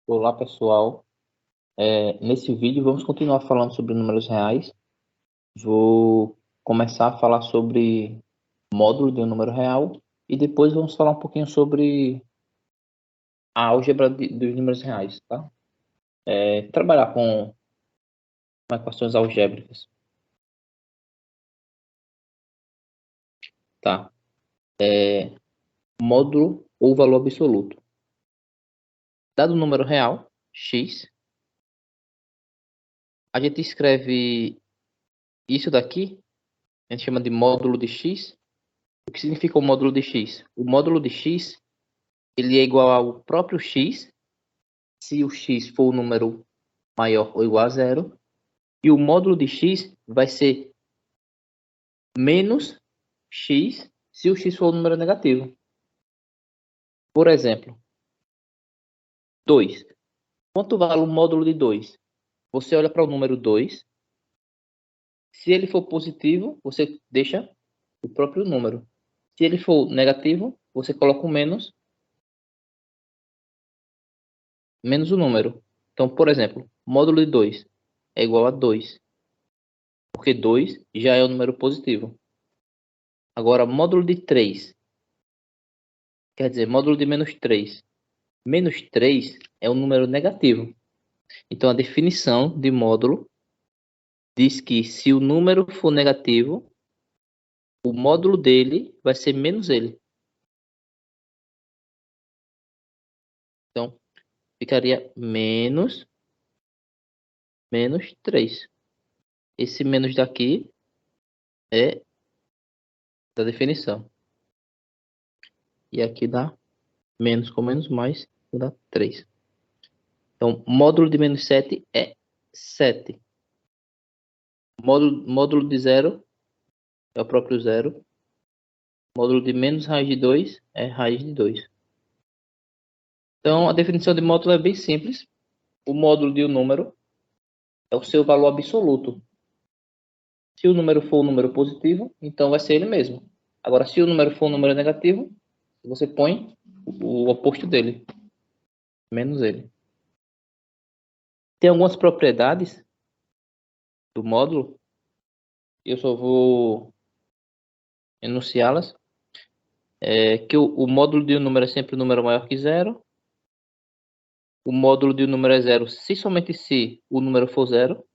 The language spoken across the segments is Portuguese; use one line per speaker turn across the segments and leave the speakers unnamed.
Olá, pessoal. Nesse vídeo vamos continuar falando sobre números reais. Vou começar a falar sobre módulo de um número real e depois vamos falar um pouquinho sobre a álgebra dos números reais, tá? Trabalhar com equações algébricas, tá? Módulo ou valor absoluto. Dado o número real, x, a gente escreve isso daqui, a gente chama de módulo de x. O que significa o módulo de x? O módulo de x ele é igual ao próprio x, se o x for o número maior ou igual a zero, e o módulo de x vai ser menos x se o x for um número negativo. Por exemplo, 2. Quanto vale o módulo de 2? Você olha para o número 2. Se ele for positivo, você deixa o próprio número. Se ele for negativo, você coloca o menos o número. Então, por exemplo, módulo de 2 é igual a 2, porque 2 já é um número positivo. Agora, módulo de 3, quer dizer, módulo de menos 3. Menos 3 é um número negativo. Então, a definição de módulo diz que se o número for negativo, o módulo dele vai ser menos ele. Então, ficaria menos 3. Esse menos daqui é da definição. E aqui dá menos com menos mais, dá 3. Então, módulo de menos 7 é 7. Módulo de 0 é o próprio 0. Módulo de menos raiz de 2 é raiz de 2. Então, a definição de módulo é bem simples. O módulo de um número é o seu valor absoluto. Se o número for um número positivo, então vai ser ele mesmo. Agora, se o número for um número negativo, você põe o oposto dele, menos ele. Tem algumas propriedades do módulo, eu só vou enunciá-las. Que o módulo de um número é sempre um número maior que zero. O módulo de um número é zero se somente se o número for zero.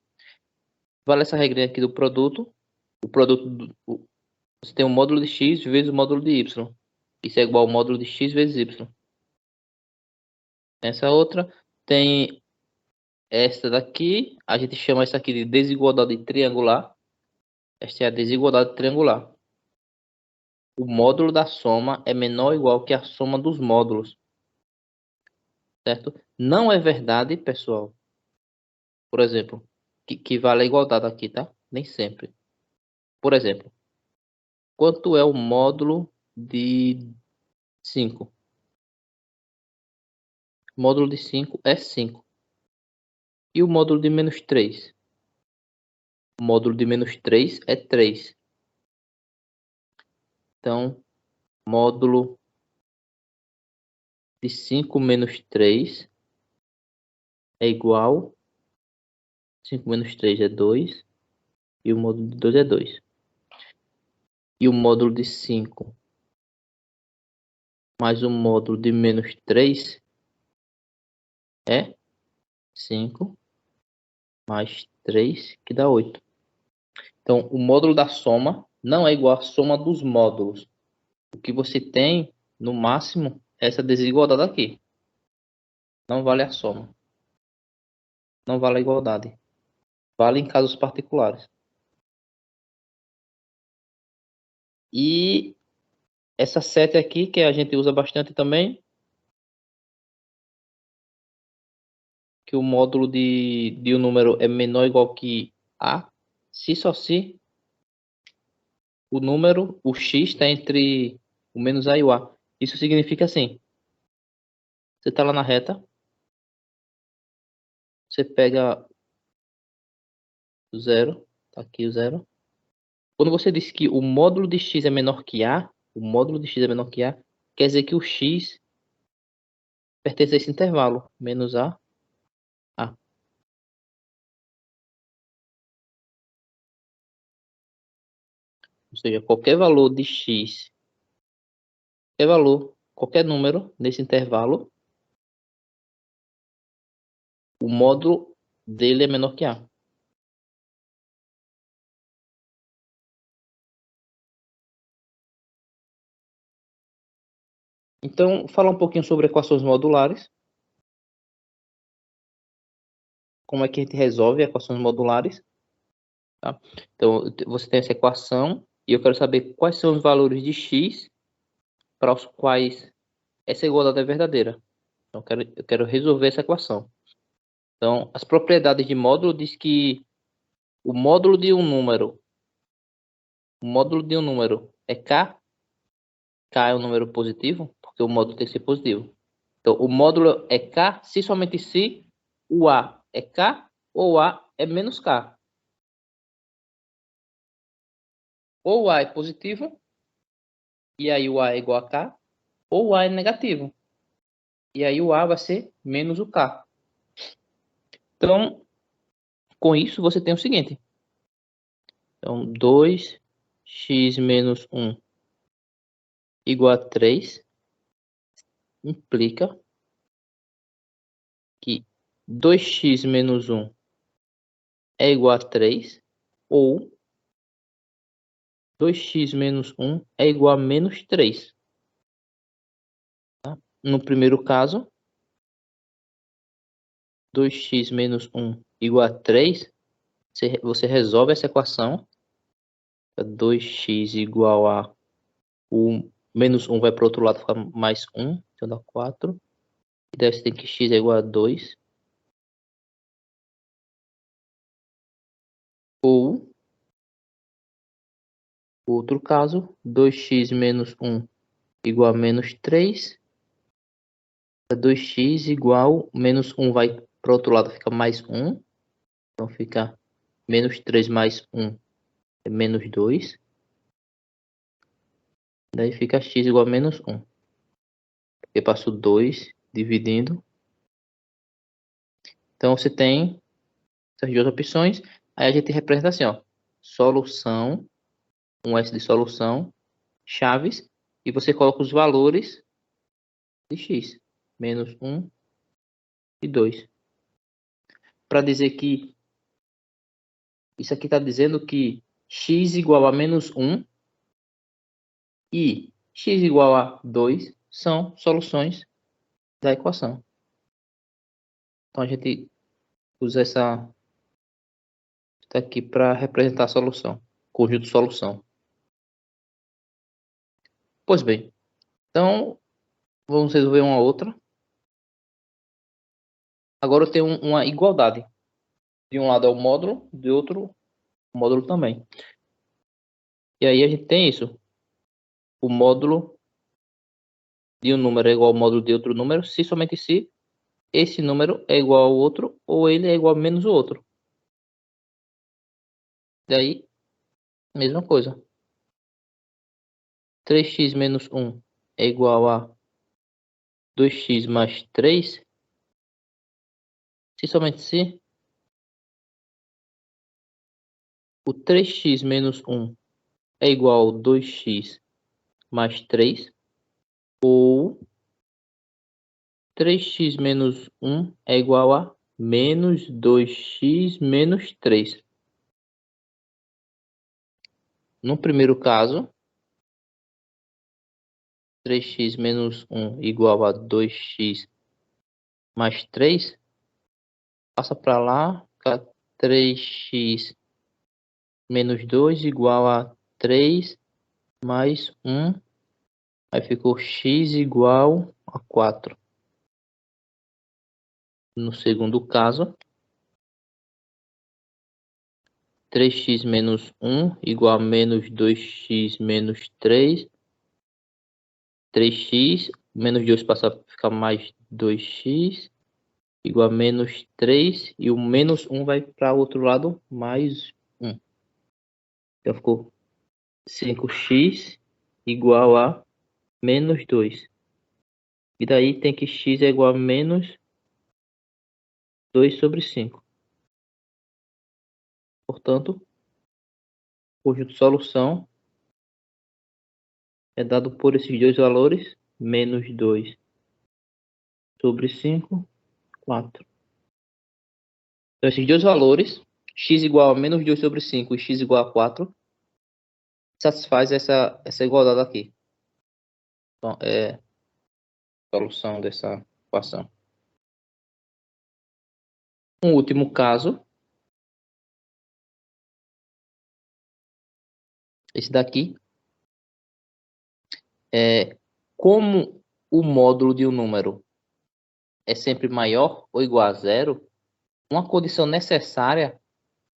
Vale essa regrinha aqui do produto. Você tem o módulo de x vezes o módulo de y. Isso é igual ao módulo de x vezes y. Essa outra tem esta daqui. A gente chama essa aqui de desigualdade triangular. Esta é a desigualdade triangular. O módulo da soma é menor ou igual que a soma dos módulos. Certo? Não é verdade, pessoal. Por exemplo, que vale a igualdade aqui, tá? Nem sempre. Por exemplo, quanto é o módulo de 5? O módulo de 5 é 5. E o módulo de menos 3? O módulo de menos 3 é 3. Então, módulo de 5 menos 3 é igual. 5 menos 3 é 2. E o módulo de 2 é 2. E o módulo de 5 mais o módulo de menos 3 é 5 mais 3, que dá 8. Então, o módulo da soma não é igual à soma dos módulos. O que você tem, no máximo, é essa desigualdade aqui. Não vale a soma. Não vale a igualdade. Vale em casos particulares. E essa 7 aqui, que a gente usa bastante também, que o módulo de um número é menor ou igual que A, se só se o número, o x, está entre o menos A e o A. Isso significa assim, você está lá na reta, você pega o zero, tá aqui o zero. Quando você diz que o módulo de x é menor que A, o módulo de x é menor que A, quer dizer que o x pertence a esse intervalo, menos a. Ou seja, qualquer valor de x, qualquer número nesse intervalo, o módulo dele é menor que a. Então, falar um pouquinho sobre equações modulares. Como é que a gente resolve equações modulares? Tá? Então, você tem essa equação e eu quero saber quais são os valores de x para os quais essa igualdade é verdadeira. Então, eu quero resolver essa equação. Então, as propriedades de módulo diz que o módulo de um número é k. K é um número positivo, porque o módulo tem que ser positivo. Então, o módulo é k se somente se o a é k ou o a é menos k. Ou o a é positivo, e aí o a é igual a k, ou o a é negativo, e aí o a vai ser menos o k. Então, com isso, você tem o seguinte. Então, 2x menos 1 igual a 3 implica que 2x menos 1 é igual a 3, ou 2x menos 1 é igual a menos 3. Tá? No primeiro caso, 2x menos 1 igual a 3, você resolve essa equação. 2x igual a o menos 1 vai para o outro lado, fica mais 1, então dá 4. E daí você tem que x é igual a 2. Ou, outro caso, 2x menos 1 igual a menos 3. 2x igual, menos 1 vai para o outro lado, fica mais 1. Então fica menos 3 mais 1 é menos 2. Daí fica x igual a menos 1. Eu passo 2 dividindo. Então você tem essas duas opções. Aí a gente representa assim, ó. Solução, um S de solução, chaves, e você coloca os valores de x. Menos 1 e 2. Para dizer que isso aqui está dizendo que x igual a menos 1 e x igual a 2 são soluções da equação. Então a gente usa essa aqui para representar a solução, conjunto de solução. Pois bem, então vamos resolver uma outra. Agora eu tenho uma igualdade. De um lado é o módulo, de outro o módulo também. E aí a gente tem isso. O módulo de um número é igual ao módulo de outro número, se somente se esse número é igual ao outro ou ele é igual a menos o outro. Daí, mesma coisa. 3x menos 1 é igual a 2x mais 3, se somente se o 3x menos 1 é igual a 2x mais 3, ou 3x menos 1 é igual a menos 2x menos 3. No primeiro caso, 3x menos 1 igual a 2x mais 3, passa para lá, fica 3x menos 2 igual a 3 mais 1, aí ficou x igual a 4. No segundo caso, 3x menos 1 igual a menos 2x menos 3. 3x, menos 2 passa a ficar mais 2x, igual a menos 3. E o menos 1 vai para o outro lado, mais 1. Então ficou 5x igual a menos 2. E daí tem que x é igual a menos 2 sobre 5. Portanto, o conjunto de solução é dado por esses dois valores, menos 2 sobre 5, 4. Então, esses dois valores, x igual a menos 2 sobre 5 e x igual a 4, satisfaz essa igualdade aqui. Então, é a solução dessa equação. Um último caso, esse daqui, é como o módulo de um número é sempre maior ou igual a zero, uma condição necessária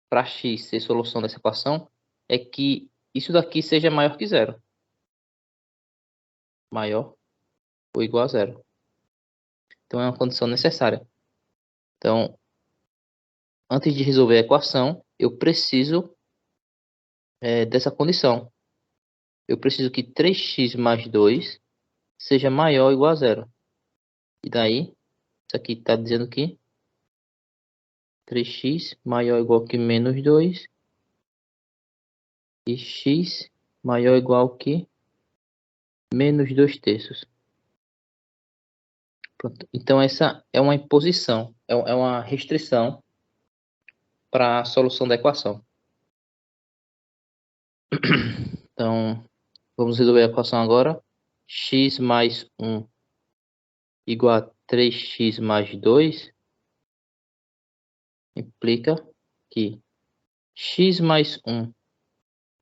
para x ser solução dessa equação é que isso daqui seja maior que zero. Maior ou igual a zero. Então, é uma condição necessária. Então, antes de resolver a equação, eu preciso dessa condição. Eu preciso que 3x mais 2 seja maior ou igual a zero. E daí, isso aqui está dizendo que 3x maior ou igual que menos 2 e x maior ou igual que menos 2 terços. Pronto. Então, essa é uma imposição, é uma restrição para a solução da equação. Então, vamos resolver a equação agora. X mais 1 igual a 3x mais 2 implica que x mais 1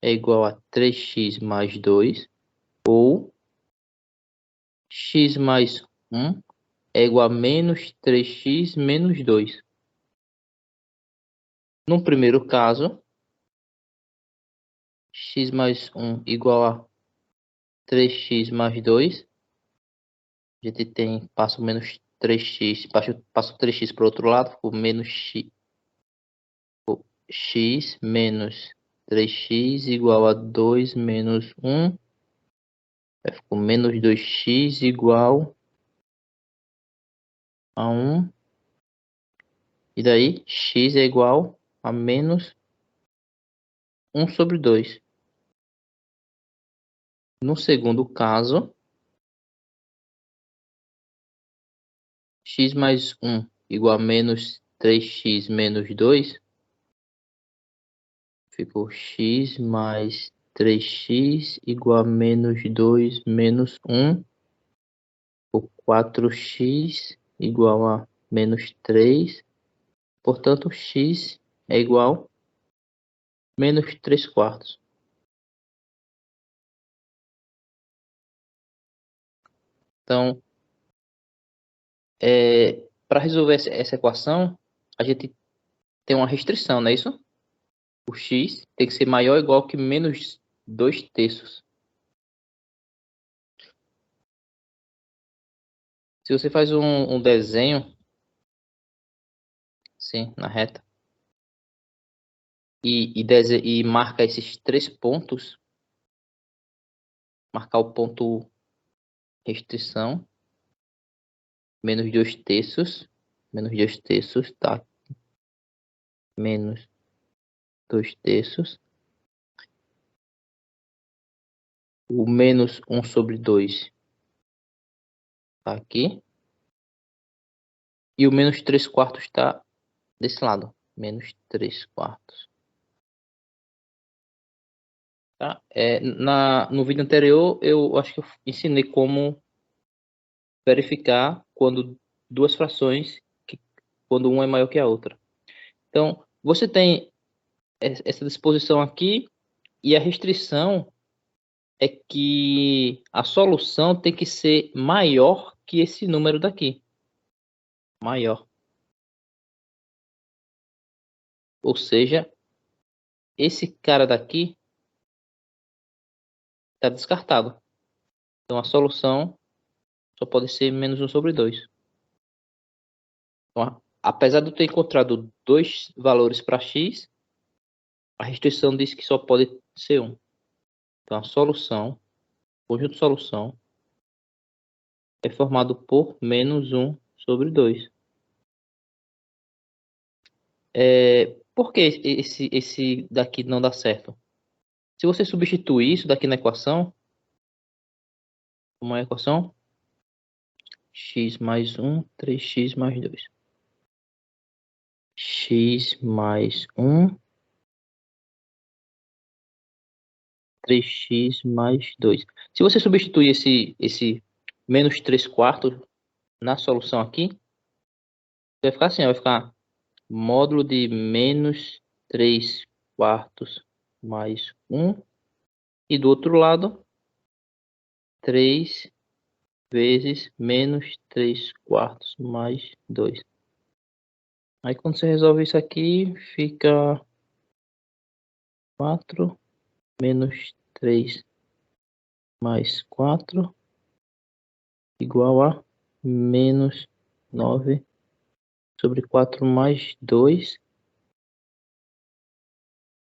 é igual a 3x mais 2 ou x mais 1 é igual a menos 3x menos 2. No primeiro caso, x mais 1 igual a 3x mais 2. A gente tem, passa o menos 3x, passa o 3x para o outro lado, ficou menos x menos 3x igual a 2 menos 1. Ficou menos 2x igual a 1. E daí, x é igual a menos 1 sobre 2. No segundo caso, x mais 1 igual a menos 3x menos 2. Ficou x mais 3x igual a menos 2 menos 1. Ficou 4x igual a menos 3. Portanto, x é igual a menos 3 quartos. Então, para resolver essa equação, a gente tem uma restrição, não é isso? O x tem que ser maior ou igual que menos 2 terços. Se você faz um desenho, sim, na reta, e marca esses 3 pontos, marcar o ponto restrição, menos 2 terços, tá? Menos 2 terços. O menos 1 sobre 2 tá aqui. E o menos 3 quartos está desse lado. Menos 3 quartos. Tá? No vídeo anterior, eu acho que eu ensinei como verificar quando duas frações, quando uma é maior que a outra. Então, você tem essa disposição aqui e a restrição é que a solução tem que ser maior que esse número daqui. Maior. Ou seja, esse cara daqui está descartado. Então, a solução só pode ser menos 1 sobre 2. Então, apesar de eu ter encontrado dois valores para x, a restrição diz que só pode ser um. Então, a solução, conjunto de solução, é formado por menos 1 sobre 2. Por que esse daqui não dá certo? Se você substituir isso daqui na equação, uma equação, x mais 1, 3x mais 2. X mais 1, 3x mais 2. Se você substituir esse menos 3 quartos na solução aqui, vai ficar assim, vai ficar módulo de menos 3 quartos mais 1. E do outro lado, 3 vezes menos 3 quartos mais 2. Aí quando você resolve isso aqui, fica 4 menos 3 mais 4 igual a menos 9 sobre 4 mais 2.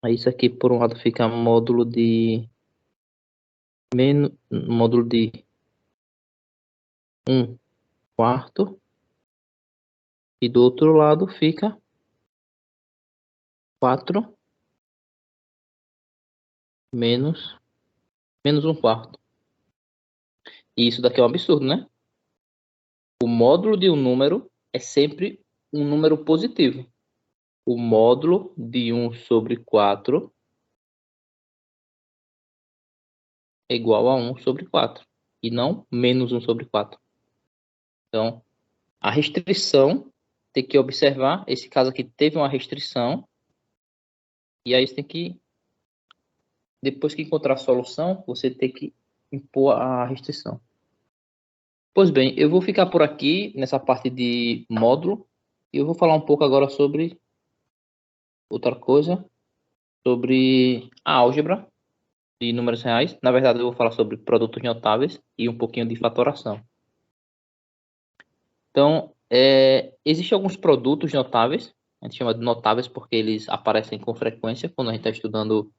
Aí isso aqui por um lado fica módulo de 1 quarto. E do outro lado fica 4 menos 1 quarto. E isso daqui é um absurdo, né? O módulo de um número é sempre um número positivo. O módulo de 1 sobre 4 é igual a 1 sobre 4. E não menos 1 sobre 4. Então, a restrição, tem que observar. Esse caso aqui teve uma restrição. E aí você tem que, depois que encontrar a solução, você tem que impor a restrição. Pois bem, eu vou ficar por aqui nessa parte de módulo. E eu vou falar um pouco agora sobre outra coisa, sobre a álgebra de números reais. Na verdade, eu vou falar sobre produtos notáveis e um pouquinho de fatoração. Então, existem alguns produtos notáveis. A gente chama de notáveis porque eles aparecem com frequência quando a gente está estudando,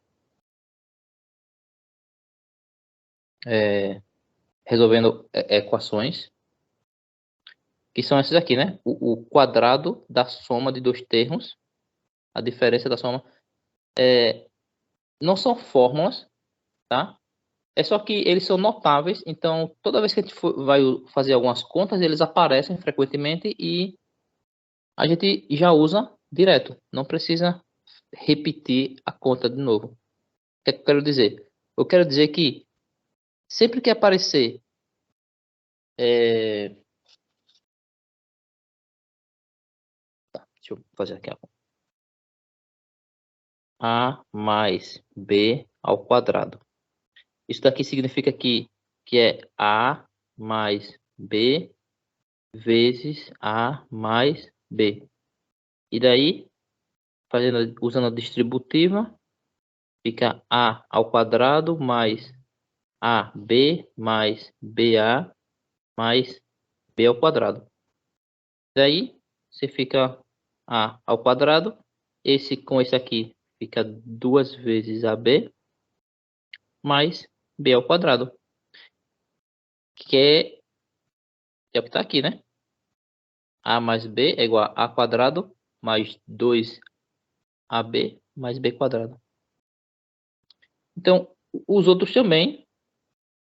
resolvendo equações. Que são esses aqui, né? O quadrado da soma de dois termos, a diferença da soma. Não são fórmulas, tá? É só que eles são notáveis, então toda vez que a gente vai fazer algumas contas, eles aparecem frequentemente e a gente já usa direto. Não precisa repetir a conta de novo. O que é que eu quero dizer? Eu quero dizer que sempre que aparecer deixa eu fazer aqui a mais b ao quadrado. Isso daqui significa que é a mais b vezes a mais b. E daí, usando a distributiva, fica a ao quadrado mais ab mais ba mais b ao quadrado. Daí, você fica a ao quadrado. Esse com esse aqui fica 2 vezes ab mais b ao quadrado. Que é o que está aqui, né? A mais b é igual a quadrado mais 2ab mais b quadrado. Então, os outros também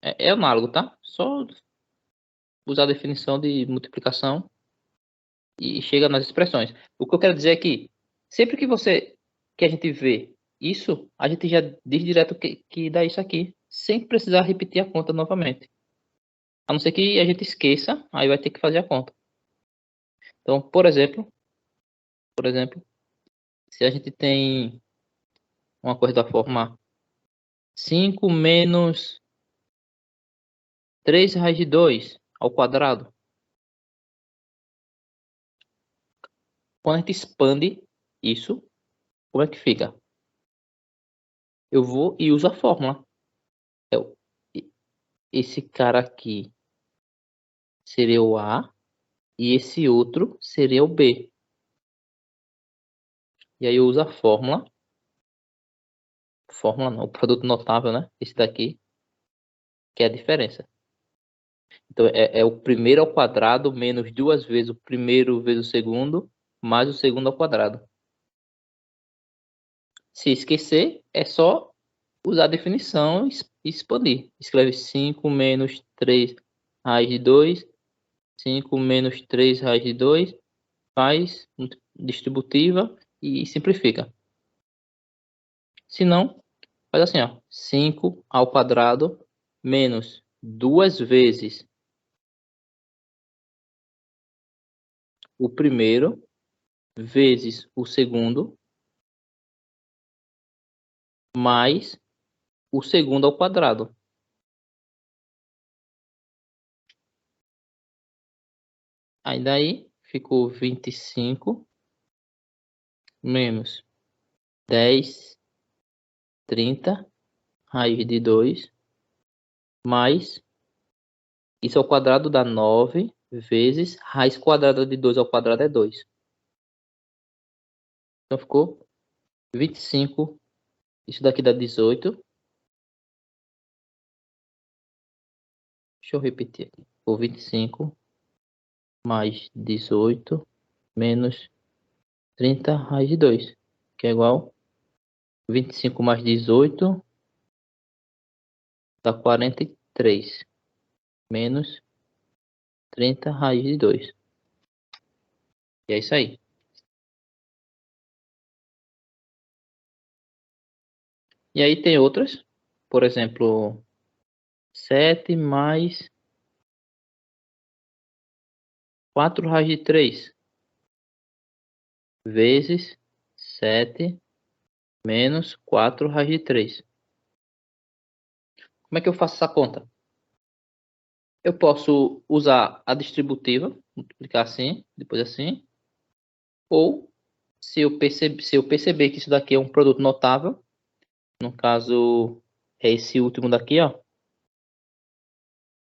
é análogo, tá? Só usar a definição de multiplicação e chega nas expressões. O que eu quero dizer é que sempre que a gente vê isso, a gente já diz direto que dá isso aqui, sem precisar repetir a conta novamente. A não ser que a gente esqueça, aí vai ter que fazer a conta. Então, por exemplo, se a gente tem uma coisa da forma 5 menos 3 raiz de 2 ao quadrado. Quando a gente expande isso, como é que fica? Eu vou e uso a fórmula. Esse cara aqui seria o A e esse outro seria o B. E aí eu uso a fórmula. Fórmula não, o produto notável, né? Esse daqui, que é a diferença. Então, é o primeiro ao quadrado menos 2 vezes o primeiro vezes o segundo, mais o segundo ao quadrado. Se esquecer, é só usar a definição e expandir. Escreve 5 menos 3 raiz de 2. 5 menos 3 raiz de 2. Faz distributiva e simplifica. Se não, faz assim, ó. 5 ao quadrado menos 2 vezes o primeiro vezes o segundo mais o segundo ao quadrado. Aí daí ficou 25 menos 10, 30, raiz de 2, mais isso ao quadrado dá 9 vezes raiz quadrada de 2 ao quadrado é 2. Então ficou 25, isso daqui dá 18. Deixa eu repetir aqui. Ficou 25 mais 18 menos 30 raiz de 2, que é igual 25 mais 18 dá 43, menos 30 raiz de 2. E é isso aí. E aí tem outras, por exemplo, 7 mais 4 raiz de 3 vezes 7 menos 4 raiz de 3. Como é que eu faço essa conta? Eu posso usar a distributiva, multiplicar assim, depois assim, ou se eu perceber que isso daqui é um produto notável, no caso é esse último daqui, ó,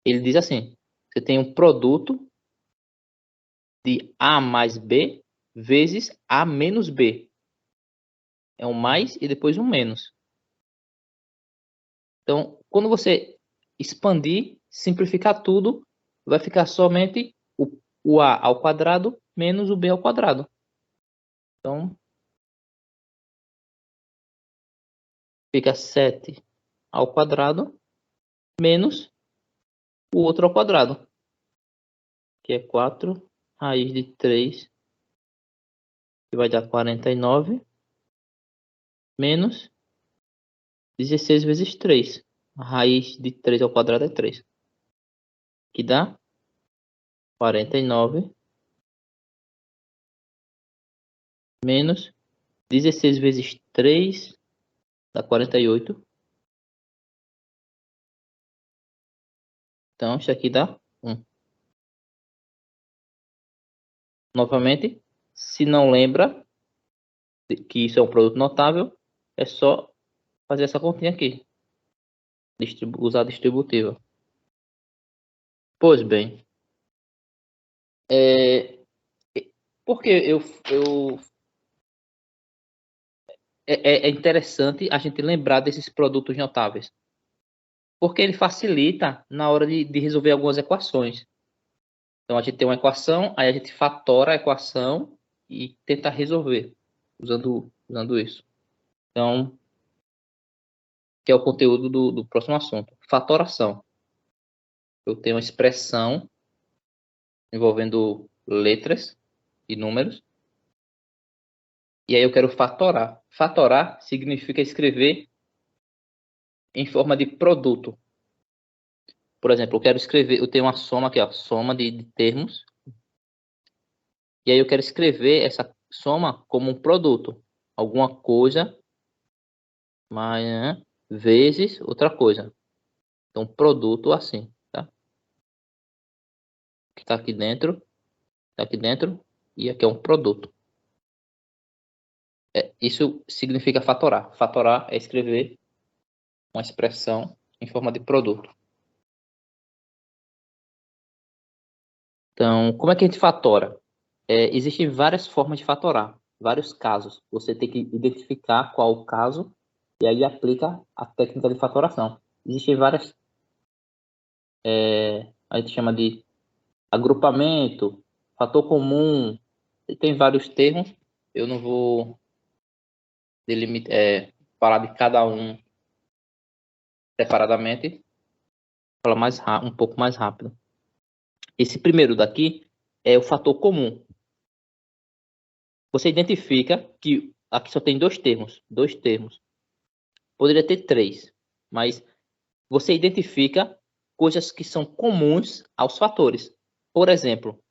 ele diz assim, você tem um produto de A mais B vezes A menos B. É um mais e depois um menos. Então, quando você expandir, simplificar tudo, vai ficar somente o A ao quadrado menos o B ao quadrado. Então, fica 7 ao quadrado menos o outro ao quadrado, que é 4 raiz de 3, que vai dar 49, menos 16 vezes 3. A raiz de 3 ao quadrado é 3, que dá 49 menos 16 vezes 3 dá 48. Então, isso aqui dá 1. Novamente, se não lembra que isso é um produto notável, é só fazer essa continha aqui. Usar a distributiva. Pois bem, porque é interessante a gente lembrar desses produtos notáveis. Porque ele facilita na hora de resolver algumas equações. Então, a gente tem uma equação, aí a gente fatora a equação e tenta resolver usando isso. Então, que é o conteúdo do próximo assunto. Fatoração. Eu tenho uma expressão envolvendo letras e números. E aí eu quero fatorar. Fatorar significa escrever em forma de produto. Por exemplo, eu quero escrever, eu tenho uma soma aqui, ó, soma de termos. E aí eu quero escrever essa soma como um produto. Alguma coisa mais, vezes outra coisa. Então, produto assim, tá? Que tá aqui dentro, e aqui é um produto. Isso significa fatorar. Fatorar é escrever uma expressão em forma de produto. Então, como é que a gente fatora? Existem várias formas de fatorar, vários casos. Você tem que identificar qual o caso e aí aplica a técnica de fatoração. Existem várias a gente chama de agrupamento, fator comum, e tem vários termos. Eu não vou falar de cada um separadamente, falar um pouco mais rápido. Esse primeiro daqui é o fator comum. Você identifica que aqui só tem dois termos. Poderia ter três, mas você identifica coisas que são comuns aos fatores. Por exemplo,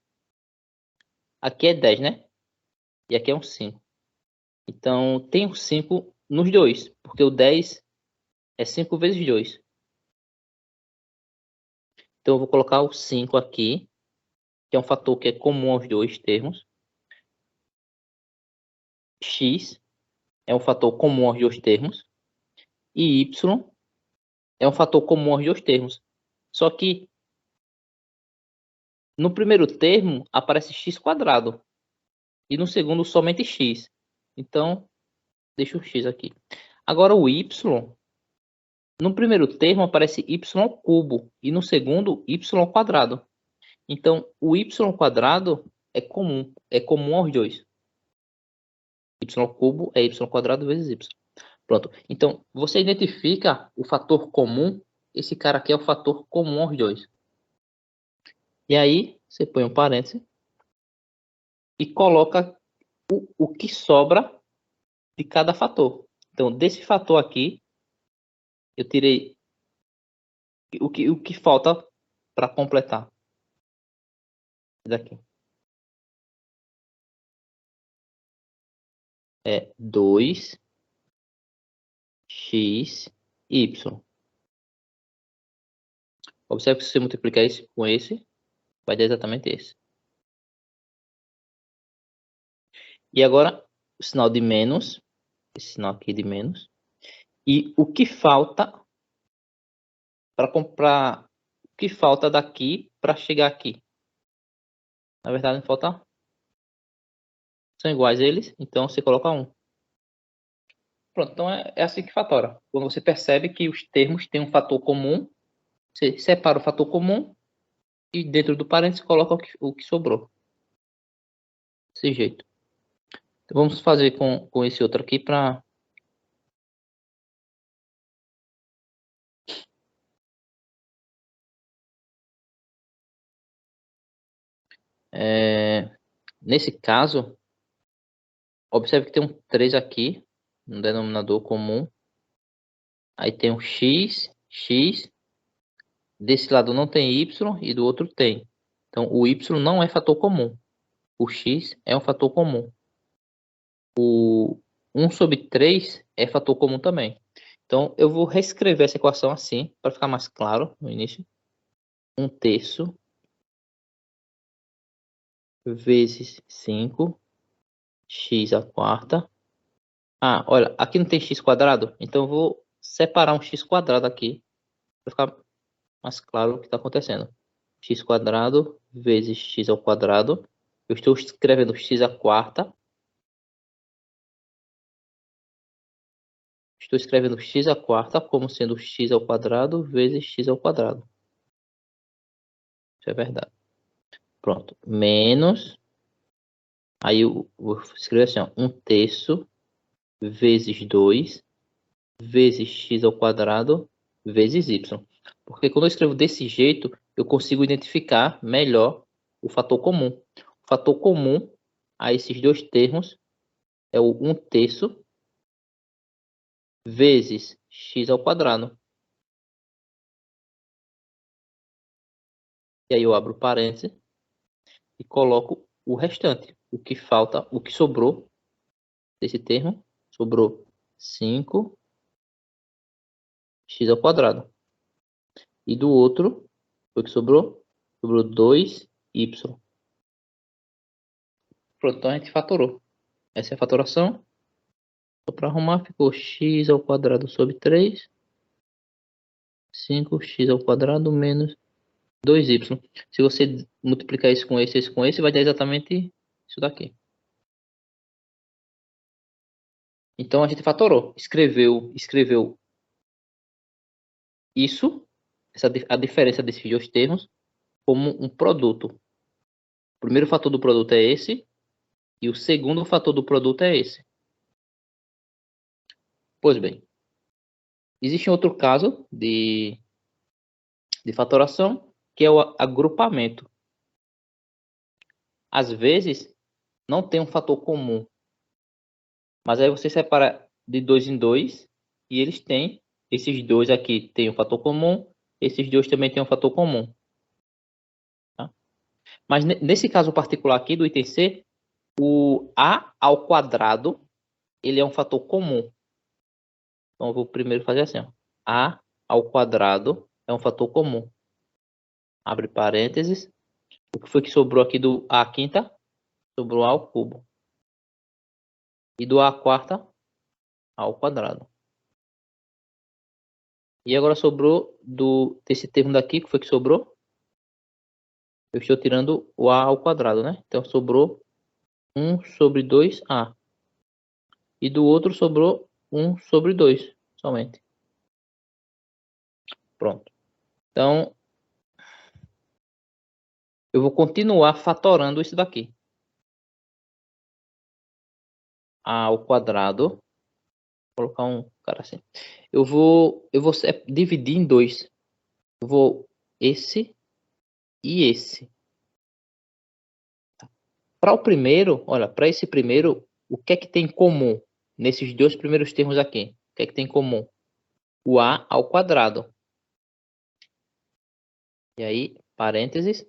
aqui é 10, né? E aqui é um 5. Então, tem um 5 nos dois, porque o 10 é 5 vezes 2. Então, eu vou colocar o 5 aqui, que é um fator que é comum aos dois termos. X é um fator comum aos dois termos. E Y é um fator comum aos dois termos. Só que no primeiro termo aparece x quadrado. E no segundo somente x. Então, deixa o x aqui. Agora o y, no primeiro termo aparece y cubo. E no segundo, y quadrado. Então, o y quadrado é comum aos dois. Y cubo é y quadrado vezes y. Pronto. Então, você identifica o fator comum. Esse cara aqui é o fator comum aos dois. E aí, você põe um parêntese e coloca o que sobra de cada fator. Então, desse fator aqui, eu tirei o que falta para completar. Daqui. É 2x, y. Observe que se você multiplicar esse com esse, vai dar exatamente esse. E agora, o sinal de menos, esse sinal aqui de menos, e o que falta para comprar, o que falta daqui para chegar aqui. Na verdade, não falta. São iguais eles, então você coloca 1. Pronto, então é assim que fatora. Quando você percebe que os termos têm um fator comum, você separa o fator comum e dentro do parênteses coloca o que sobrou. Desse jeito. Então, vamos fazer com esse outro aqui para... Nesse caso, observe que tem um 3 aqui, um denominador comum. Aí tem um x. Desse lado não tem y e do outro tem. Então, o y não é fator comum. O x é um fator comum. O 1 sobre 3 é fator comum também. Então, eu vou reescrever essa equação assim, para ficar mais claro no início. 1/3 vezes 5, x à quarta. Ah, olha, aqui não tem x quadrado, então eu vou separar um x quadrado aqui, para ficar mais claro o que está acontecendo. X quadrado vezes x ao quadrado. Eu estou escrevendo x à quarta. Estou escrevendo x à quarta como sendo x ao quadrado vezes x ao quadrado. Isso é verdade. Pronto. Menos. Aí eu vou escrever assim, ó, 1/3 vezes 2 vezes x ao quadrado vezes y. Porque quando eu escrevo desse jeito, eu consigo identificar melhor o fator comum. O fator comum a esses dois termos é o 1/3 vezes x ao quadrado. E aí eu abro parênteses e coloco o restante. O que falta, o que sobrou desse termo, sobrou 5x ao quadrado. E do outro, o que sobrou? Sobrou 2y. Pronto, então a gente fatorou. Essa é a fatoração. Só para arrumar, ficou x ao quadrado sobre 3. 5x ao quadrado menos 2y. Se você multiplicar isso com esse, vai dar exatamente isso daqui. Então a gente fatorou. Escreveu isso, a diferença desses dois termos, como um produto. O primeiro fator do produto é esse, e o segundo fator do produto é esse. Pois bem, existe outro caso de fatoração, que é o agrupamento. Às vezes, não tem um fator comum, mas aí você separa de 2 em 2, e eles têm, esses dois aqui têm um fator comum, esses dois também têm um fator comum. Tá? Mas nesse caso particular aqui do item C, o A ao quadrado, ele é um fator comum. Então, eu vou primeiro fazer assim, ó. A ao quadrado é um fator comum. Abre parênteses. O que foi que sobrou aqui do A quinta? Sobrou A ao cubo. E do A quarta, A ao quadrado. E agora sobrou desse termo daqui, que foi que sobrou? Eu estou tirando o A ao quadrado, né? Então, sobrou 1 sobre 2A. E do outro sobrou 1 sobre 2, somente. Pronto. Então, eu vou continuar fatorando isso daqui. A ao quadrado. Vou colocar um cara assim. Eu vou dividir em dois. Eu vou esse e esse. Para o primeiro, olha, para esse primeiro, o que é que tem em comum nesses dois primeiros termos aqui? O que é que tem em comum? O A ao quadrado. E aí, parênteses, o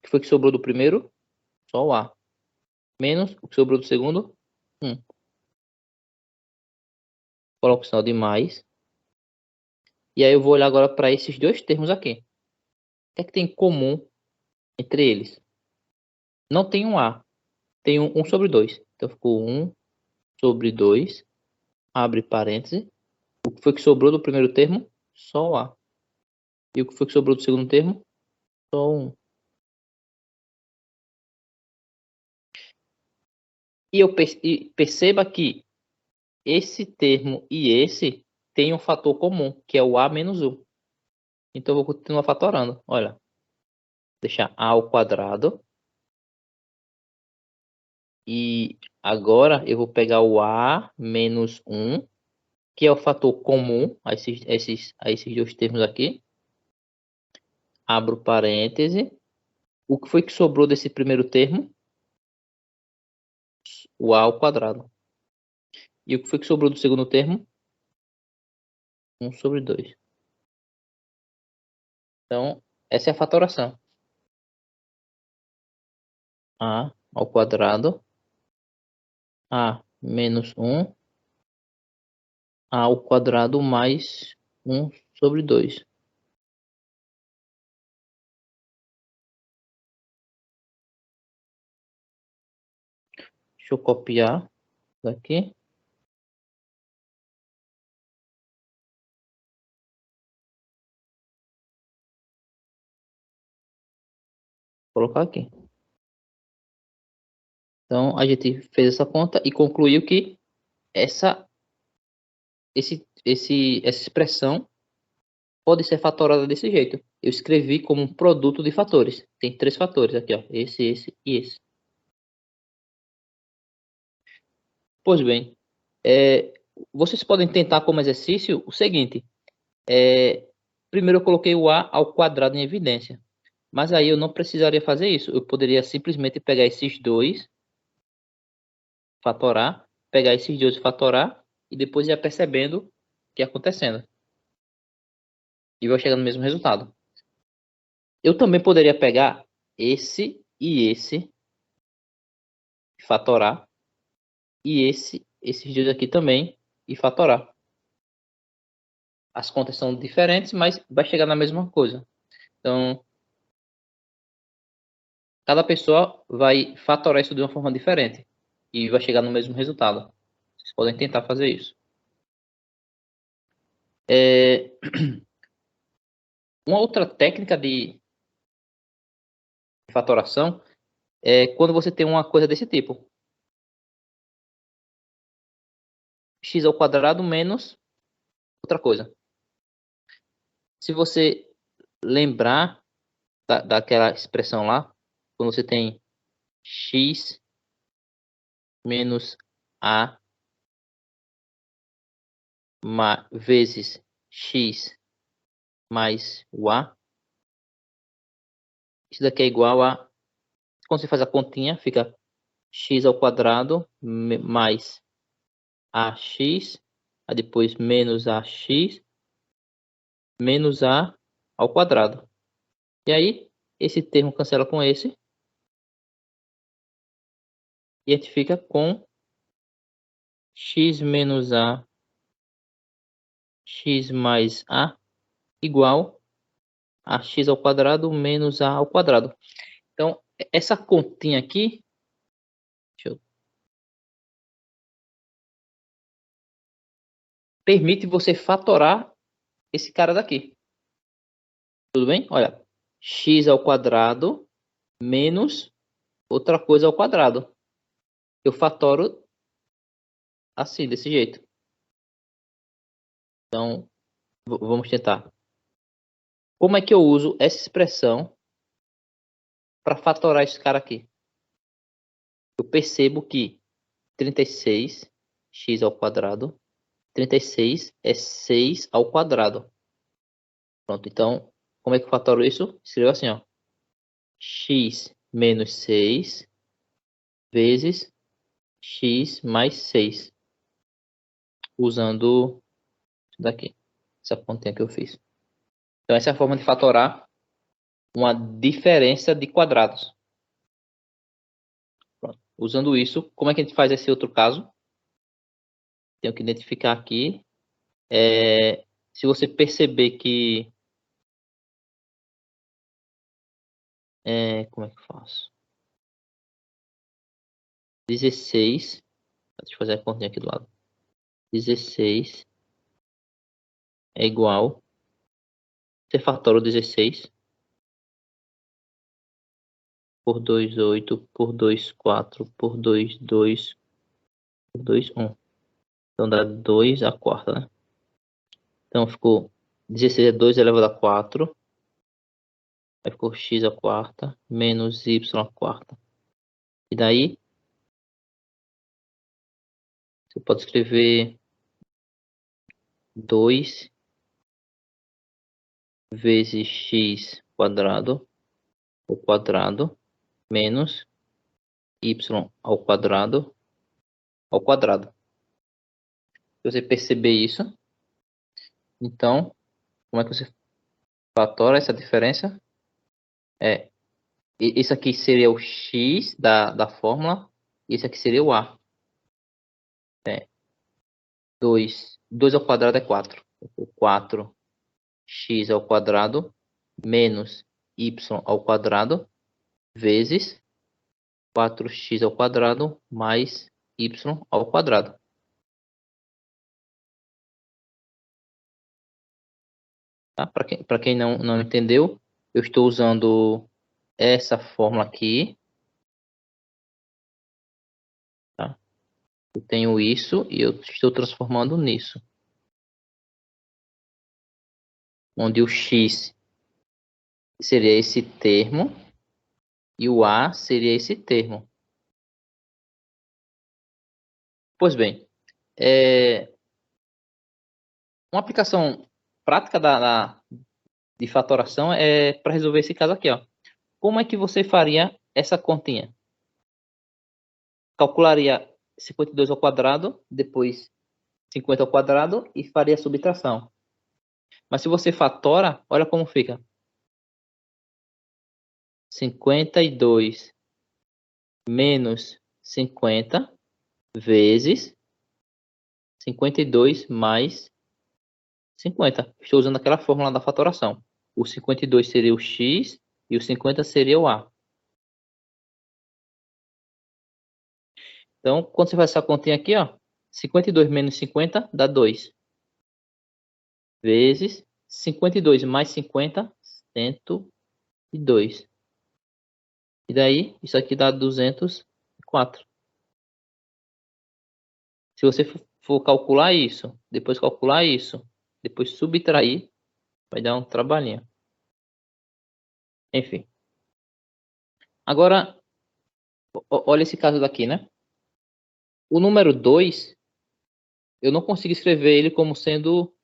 que foi que sobrou do primeiro? Só o A. Menos o que sobrou do segundo? 1. Coloco o sinal de mais. E aí eu vou olhar agora para esses dois termos aqui. O que é que tem em comum entre eles? Não tem um A. Tem um 1 sobre 2. Então ficou 1 sobre 2. Abre parênteses. O que foi que sobrou do primeiro termo? Só o A. E o que foi que sobrou do segundo termo? Só 1. E perceba que esse termo e esse tem um fator comum, que é o A menos 1. Então eu vou continuar fatorando. Olha, deixar A ao quadrado. E agora eu vou pegar o A menos 1, que é o fator comum a esses dois termos aqui. Abro parêntese. O que foi que sobrou desse primeiro termo? O A ao quadrado. E o que foi que sobrou do segundo termo? 1 sobre 2. Então, essa é a fatoração. A ao quadrado. A menos 1. A ao quadrado mais 1 sobre 2. Deixa eu copiar daqui. Colocar aqui. Então, a gente fez essa conta e concluiu que essa expressão pode ser fatorada desse jeito. Eu escrevi como um produto de fatores. Tem 3 fatores aqui, ó. Esse e esse. Pois bem, vocês podem tentar como exercício o seguinte. Primeiro eu coloquei o A ao quadrado em evidência. Mas aí eu não precisaria fazer isso. Eu poderia simplesmente pegar esses dois, fatorar, pegar esses dois e fatorar, e depois ir percebendo o que é acontecendo. E vai chegar no mesmo resultado. Eu também poderia pegar esse e esse, fatorar, e esses dois aqui também, e fatorar. As contas são diferentes, mas vai chegar na mesma coisa. Então, cada pessoa vai fatorar isso de uma forma diferente e vai chegar no mesmo resultado. Vocês podem tentar fazer isso. Uma outra técnica de fatoração é quando você tem uma coisa desse tipo. X ao quadrado menos outra coisa. Se você lembrar daquela expressão lá, quando você tem x menos a vezes x mais o a, isso daqui é igual a, quando você faz a continha, fica x ao quadrado mais ax, aí depois menos ax menos a ao quadrado. E aí, esse termo cancela com esse. E a gente fica com x menos a x mais a igual a x ao quadrado menos a ao quadrado. Então, essa continha aqui, permite você fatorar esse cara daqui. Tudo bem? Olha, x ao quadrado menos outra coisa ao quadrado. Eu fatoro assim, desse jeito. Então, vamos tentar. Como é que eu uso essa expressão para fatorar esse cara aqui? Eu percebo que 36, x ao quadrado, 36 é 6 ao quadrado. Pronto, então, como é que eu fatoro isso? Escrevo assim, ó. X menos 6 vezes x mais 6. Usando isso daqui. Essa pontinha que eu fiz. Então, essa é a forma de fatorar uma diferença de quadrados. Pronto. Usando isso, como é que a gente faz esse outro caso? Tenho que identificar aqui. Se você perceber que... como é que eu faço? 16. Deixa eu fazer a continha aqui do lado. 16 é igual. Você fatora o 16 por 2, 8, por 2, 4, por 2, 2, por 2, 1. Então dá 2 a quarta, né? Então ficou 16 é 2 elevado a 4. Aí ficou x a quarta menos y a quarta. E daí você pode escrever 2 vezes x quadrado ao quadrado menos y ao quadrado ao quadrado. Se você perceber isso, então, como é que você fatora essa diferença? Isso aqui seria o x da fórmula, e esse aqui seria o a. 2 ao quadrado é 4. 4x ao quadrado menos y ao quadrado vezes 4x ao quadrado mais y ao quadrado. Tá? Para quem não entendeu, eu estou usando essa fórmula aqui. Tá? Eu tenho isso e eu estou transformando nisso. Onde o x seria esse termo e o a seria esse termo. Pois bem, uma aplicação prática de fatoração é para resolver esse caso aqui, ó. Como é que você faria essa continha? Calcularia 52 ao quadrado, depois 50 ao quadrado e faria a subtração. Mas se você fatora, olha como fica. 52 menos 50 vezes 52 mais 50. Estou usando aquela fórmula da fatoração. O 52 seria o x e o 50 seria o a. Então, quando você faz essa continha aqui, ó, 52 menos 50 dá 2. Vezes 52 mais 50, 102. E daí, isso aqui dá 204. Se você for calcular isso, depois calcular isso, depois subtrair, vai dar um trabalhinho. Enfim. Agora, olha esse caso daqui, né? O número 2, eu não consigo escrever ele como sendo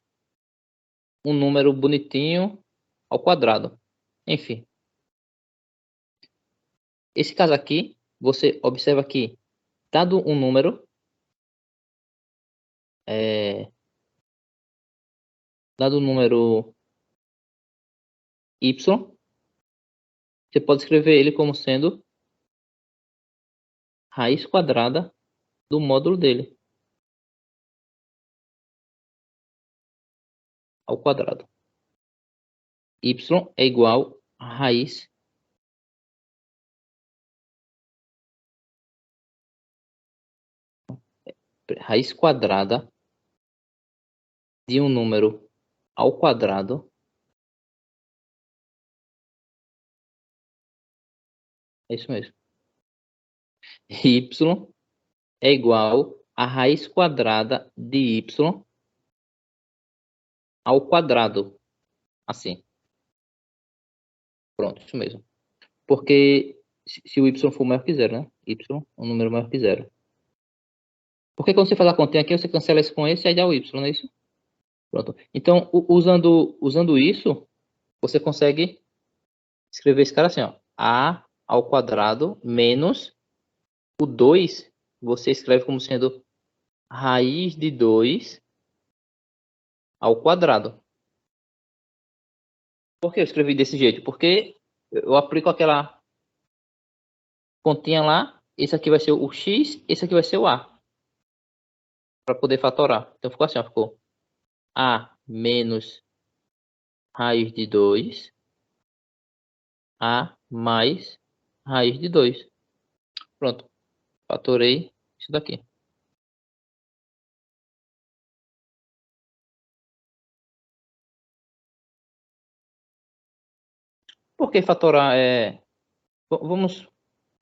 um número bonitinho ao quadrado. Enfim. Esse caso aqui, você observa que, dado um número, dado o número y, você pode escrever ele como sendo raiz quadrada do módulo dele ao quadrado. Y é igual a raiz quadrada de um número ao quadrado. É isso mesmo. Y é igual a raiz quadrada de y ao quadrado. Assim. Pronto, isso mesmo. Porque se o y for maior que zero, né? Y é um número maior que zero. Porque quando você faz a continha aqui, você cancela esse com esse e aí dá o y, não é isso? Pronto. Então, usando isso, você consegue escrever esse cara assim, ó. A ao quadrado menos o 2, você escreve como sendo raiz de 2 ao quadrado. Por que eu escrevi desse jeito? Porque eu aplico aquela continha lá, esse aqui vai ser o x, esse aqui vai ser o a, para poder fatorar. Então ficou assim, ó, ficou a menos raiz de 2, a mais raiz de 2. Pronto, fatorei isso daqui. Por que fatorar é... Vamos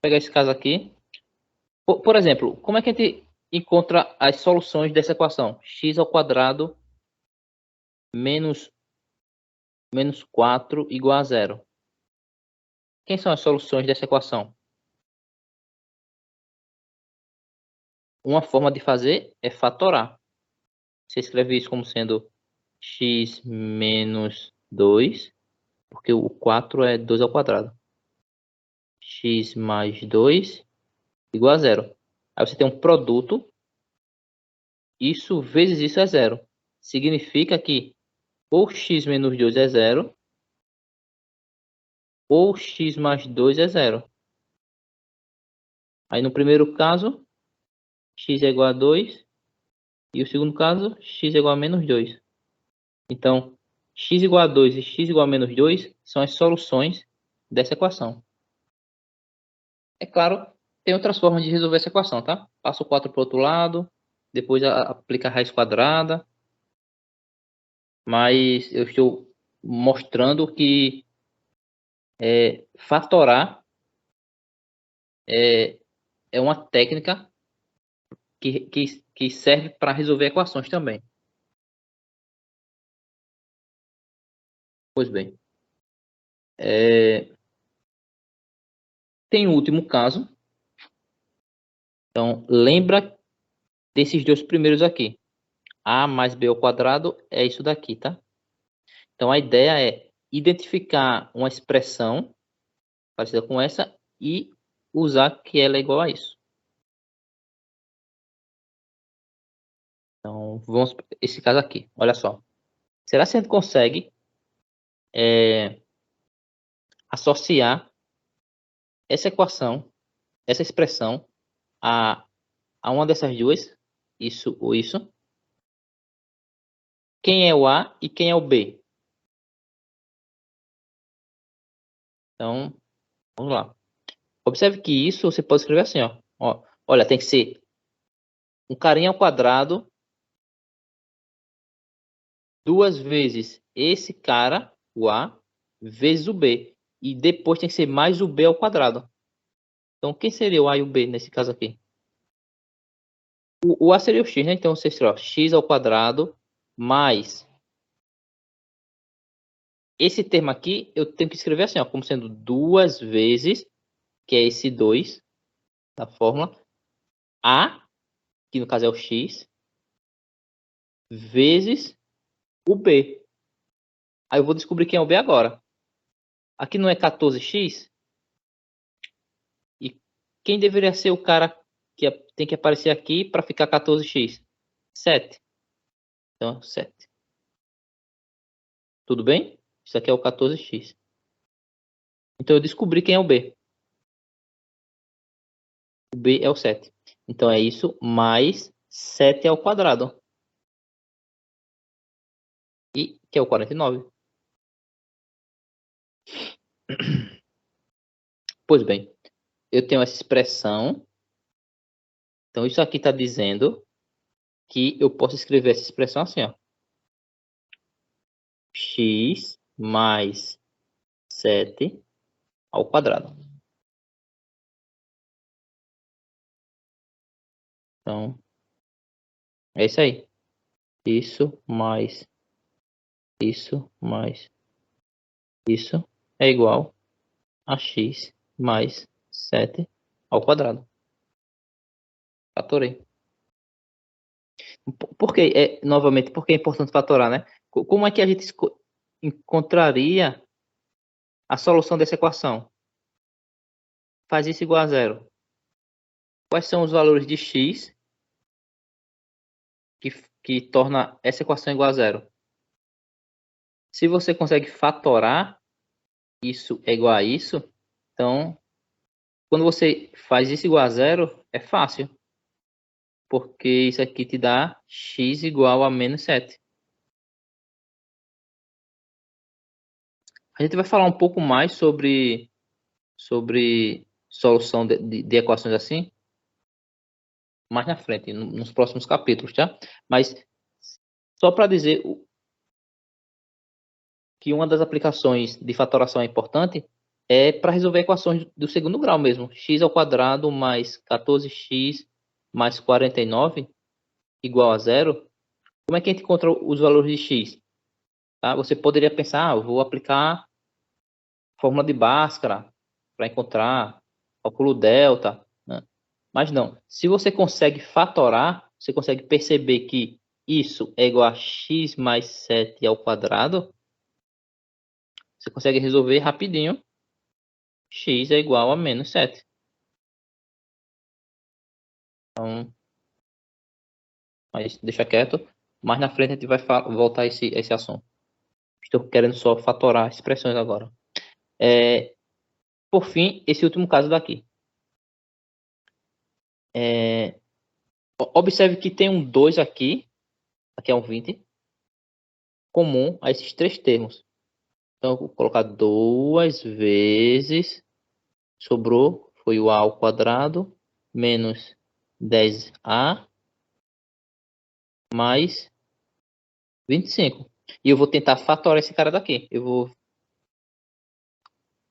pegar esse caso aqui. Por exemplo, como é que a gente encontra as soluções dessa equação? X ao quadrado menos 4 igual a zero. Quem são as soluções dessa equação? Uma forma de fazer é fatorar. Você escreve isso como sendo x menos 2, porque o 4 é 2 ao quadrado. X mais 2 igual a zero. Aí você tem um produto, isso vezes isso é zero. Significa que ou x menos 2 é zero, ou x mais 2 é zero. Aí no primeiro caso, x é igual a 2, e o segundo caso, x é igual a menos 2. Então, x igual a 2 e x igual a menos 2 são as soluções dessa equação. É claro, tem outras formas de resolver essa equação, tá? Passa o 4 para o outro lado, depois aplica a raiz quadrada, mas eu estou mostrando que fatorar é uma técnica que serve para resolver equações também. Pois bem. Tem o último caso. Então, lembra desses dois primeiros aqui. A mais b ao quadrado é isso daqui, tá? Então, a ideia é identificar uma expressão parecida com essa e usar que ela é igual a isso. Então, vamos para esse caso aqui. Olha só. Será que a gente consegue associar essa equação, essa expressão, a uma dessas duas? Isso ou isso? Quem é o A e quem é o B? Então, vamos lá. Observe que isso você pode escrever assim, ó. Olha, tem que ser um carinha ao quadrado duas vezes esse cara, o A, vezes o B. E depois tem que ser mais o B ao quadrado. Então, quem seria o A e o B nesse caso aqui? O A seria o X, né? Então, você escreve X ao quadrado mais esse termo aqui, eu tenho que escrever assim, ó, como sendo 2 vezes, que é esse 2 da fórmula, A, que no caso é o X, vezes o B. Aí eu vou descobrir quem é o B agora. Aqui não é 14x? E quem deveria ser o cara que tem que aparecer aqui para ficar 14x? 7. Então, 7. Tudo bem? Isso aqui é o 14x. Então, eu descobri quem é o B. O B é o 7. Então, é isso mais 7 ao quadrado. E que é o 49. Pois bem, eu tenho essa expressão. Então, isso aqui está dizendo que eu posso escrever essa expressão assim, ó. X mais 7 ao quadrado. Então, é isso aí. Isso mais isso mais isso é igual a x mais 7 ao quadrado. Fatorei. Por que, novamente, por que é importante fatorar, né? Como é que a gente encontraria a solução dessa equação? Faz isso igual a zero. Quais são os valores de x que torna essa equação igual a zero? Se você consegue fatorar, isso é igual a isso, então, quando você faz isso igual a zero, é fácil. Porque isso aqui te dá x igual a menos 7. A gente vai falar um pouco mais sobre solução de equações assim mais na frente, nos próximos capítulos, tá? Mas só para dizer que uma das aplicações de fatoração importante é para resolver equações do segundo grau mesmo. X ao quadrado mais 14x mais 49 igual a zero. Como é que a gente encontra os valores de x? Tá? Você poderia pensar, eu vou aplicar fórmula de Bhaskara para encontrar cálculo delta, né? Mas não. Se você consegue fatorar, você consegue perceber que isso é igual a x mais 7 ao quadrado, você consegue resolver rapidinho. X é igual a menos 7. Então, mas deixa quieto. Mais na frente a gente vai voltar a esse assunto. Estou querendo só fatorar expressões agora. Por fim, esse último caso daqui. Observe que tem um 2 aqui. Aqui é um 20. Comum a esses três termos. Então, eu vou colocar 2 vezes. Sobrou, foi o a ao quadrado. Menos 10a. Mais 25. E eu vou tentar fatorar esse cara daqui. Eu vou...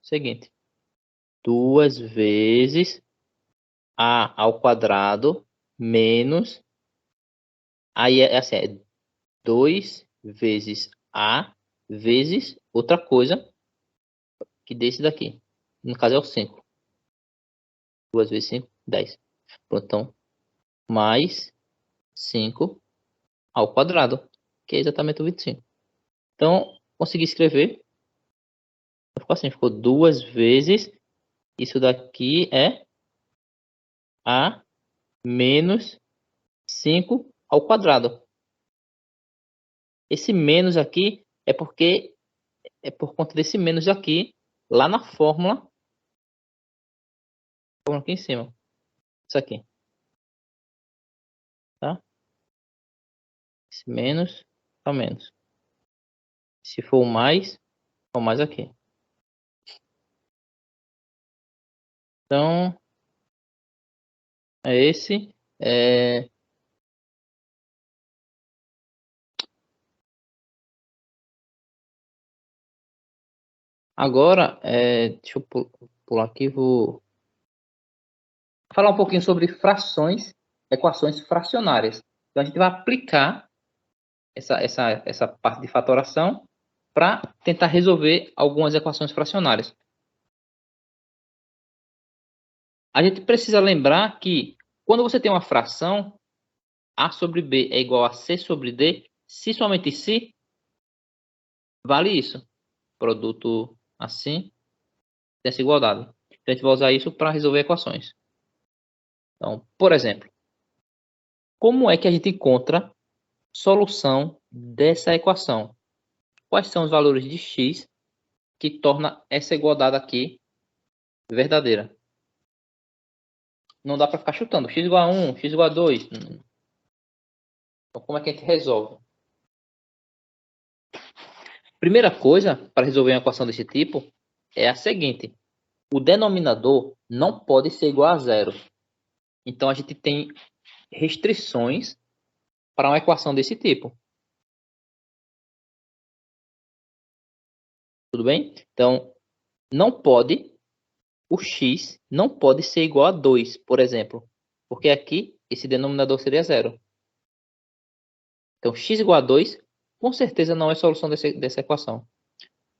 Seguinte. 2 vezes a ao quadrado menos, aí é assim, é 2 vezes a vezes outra coisa que desse daqui. No caso é o 5. 2 vezes 5, 10. Pronto, então, mais 5 ao quadrado, que é exatamente o 25. Então, consegui escrever. Ficou assim, ficou 2 vezes, isso daqui é a menos 5 ao quadrado. Esse menos aqui é porque é por conta desse menos aqui, lá na fórmula aqui em cima. Isso aqui. Tá? Esse menos é o menos. Se for o mais, é o mais aqui. Então, é esse. Agora, deixa eu pular aqui, vou falar um pouquinho sobre frações, equações fracionárias. Então, a gente vai aplicar essa parte de fatoração para tentar resolver algumas equações fracionárias. A gente precisa lembrar que quando você tem uma fração, A sobre B é igual a C sobre D, se somente se, vale isso. Produto assim, tem essa igualdade. Então, a gente vai usar isso para resolver equações. Então, por exemplo, como é que a gente encontra solução dessa equação? Quais são os valores de x que torna essa igualdade aqui verdadeira? Não dá para ficar chutando. X igual a 1, x igual a 2. Então, como é que a gente resolve? Primeira coisa para resolver uma equação desse tipo é a seguinte. O denominador não pode ser igual a zero. Então, a gente tem restrições para uma equação desse tipo. Tudo bem? Então, não pode, o x não pode ser igual a 2, por exemplo. Porque aqui, esse denominador seria zero. Então, x igual a 2, com certeza não é solução dessa equação.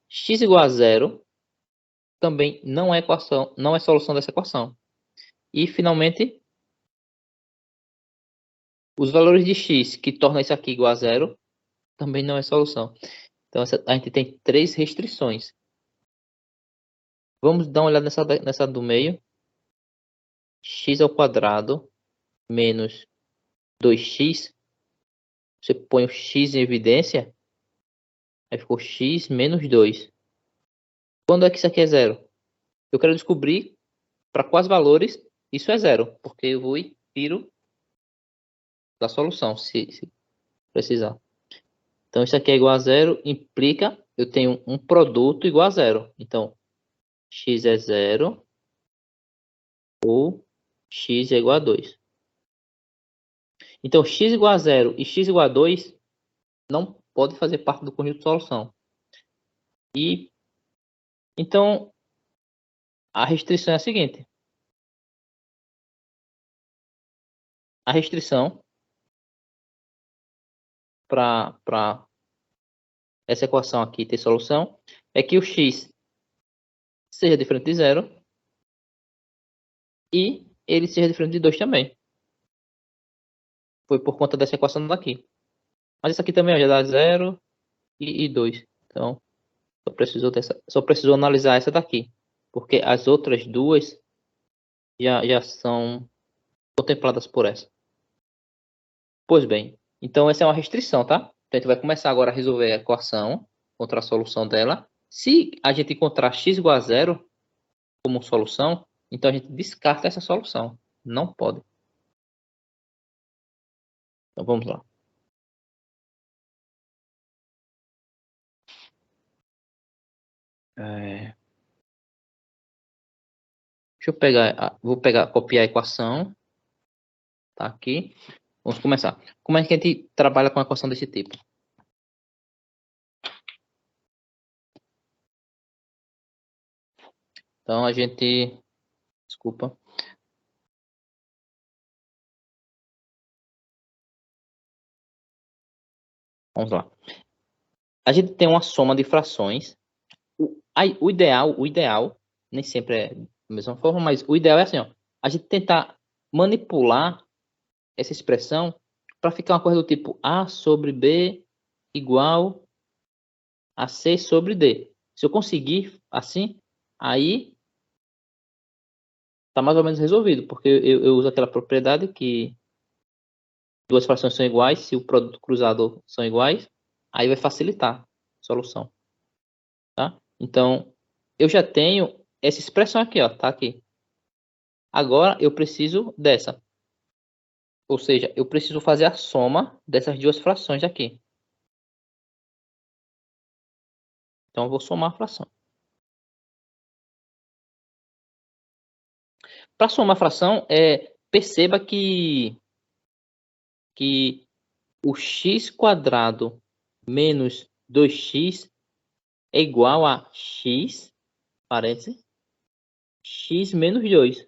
X igual a zero também não é solução dessa equação. E, finalmente, os valores de x que tornam isso aqui igual a zero também não é solução. Então, a gente tem três restrições. Vamos dar uma olhada nessa do meio. X ao quadrado menos 2x. Você põe o x em evidência. Aí ficou x menos 2. Quando é que isso aqui é zero? Eu quero descobrir para quais valores isso é zero. Porque eu vou e tiro da solução, se precisar. Então, isso aqui é igual a zero, implica eu tenho um produto igual a zero. Então, x é zero ou x é igual a 2. Então, x igual a zero e x igual a 2 não pode fazer parte do conjunto de solução. E, então, a restrição é a seguinte. A restrição para essa equação aqui ter solução é que o x seja diferente de zero e ele seja diferente de 2 também. Foi por conta dessa equação daqui. Mas isso aqui também ó, já dá 0 e 2. Então, só precisou analisar essa daqui. Porque as outras duas já são contempladas por essa. Pois bem, então essa é uma restrição, tá? Então, a gente vai começar agora a resolver a equação, encontrar a solução dela. Se a gente encontrar x igual a zero como solução, então a gente descarta essa solução. Não pode. Então vamos lá. Deixa eu pegar, copiar a equação. Tá aqui. Vamos começar. Como é que a gente trabalha com a equação desse tipo? Então a gente, desculpa. Vamos lá. A gente tem uma soma de frações. O ideal, nem sempre é da mesma forma, mas o ideal é assim, ó, a gente tentar manipular essa expressão para ficar uma coisa do tipo A sobre B igual a C sobre D. Se eu conseguir assim, aí tá mais ou menos resolvido, porque eu uso aquela propriedade que duas frações são iguais, se o produto cruzado são iguais, aí vai facilitar a solução. Tá? Então, eu já tenho essa expressão aqui, ó, tá aqui. Agora eu preciso dessa. Ou seja, eu preciso fazer a soma dessas duas frações aqui. Então eu vou somar a fração. Para somar a fração, perceba que o x quadrado menos 2x é igual a x, parênteses, x menos 2.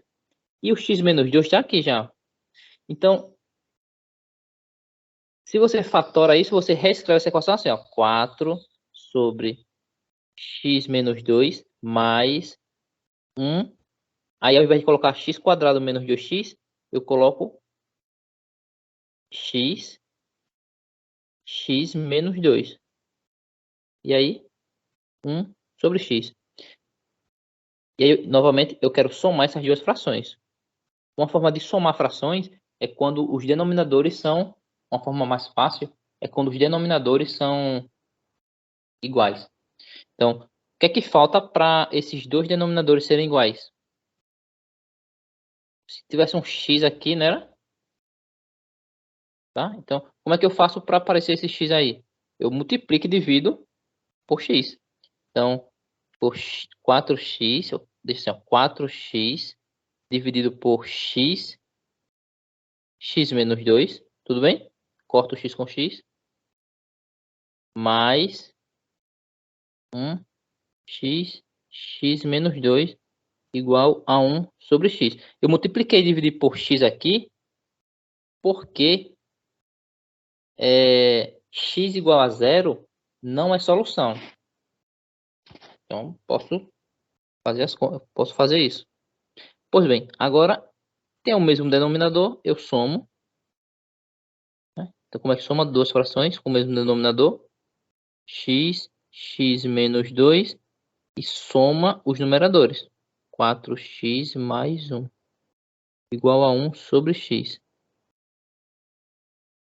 E o x menos 2 está aqui já. Então, se você fatora isso, você reescreve essa equação assim, ó, 4 sobre x menos 2 mais 1. Aí, ao invés de colocar x² menos 2x, eu coloco x menos 2. E aí, 1 sobre x. E aí, novamente, eu quero somar essas duas frações. Uma forma de somar frações é quando os denominadores são... Uma forma mais fácil é quando os denominadores são iguais. Então, o que é que falta para esses dois denominadores serem iguais? Se tivesse um x aqui, né? Tá? Então, como é que eu faço para aparecer esse x aí? Eu multiplico e divido por x. Então, por 4x, deixa assim, ó, 4x dividido por x menos 2, tudo bem? Corto o x com x. Mais 1x menos 2 igual a 1 sobre x. Eu multipliquei e dividi por x aqui porque x igual a 0 não é solução. Então, posso fazer isso. Pois bem, agora tem o mesmo denominador, eu somo. Né? Então, como é que soma duas frações com o mesmo denominador? X menos 2 e soma os numeradores. 4x mais 1 igual a 1 sobre x.